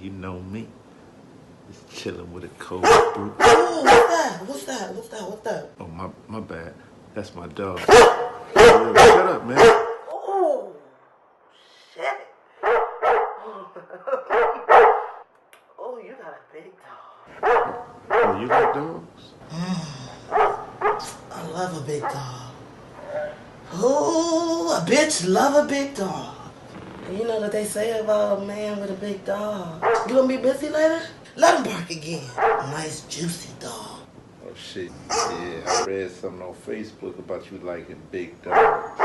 you know me. Just chilling with a cold brew. Oh, what's that? Oh, my bad. That's my dog. Yo, shut up, man. Oh, shit. Oh, you got a big dog. Oh, you like dogs? I love a big dog. Oh, a bitch love a big dog. And you know what they say about a man with a big dog? You gonna be busy later? Let him bark again. Nice juicy dog. Oh, shit. Yeah, I read something on Facebook about you liking big dogs.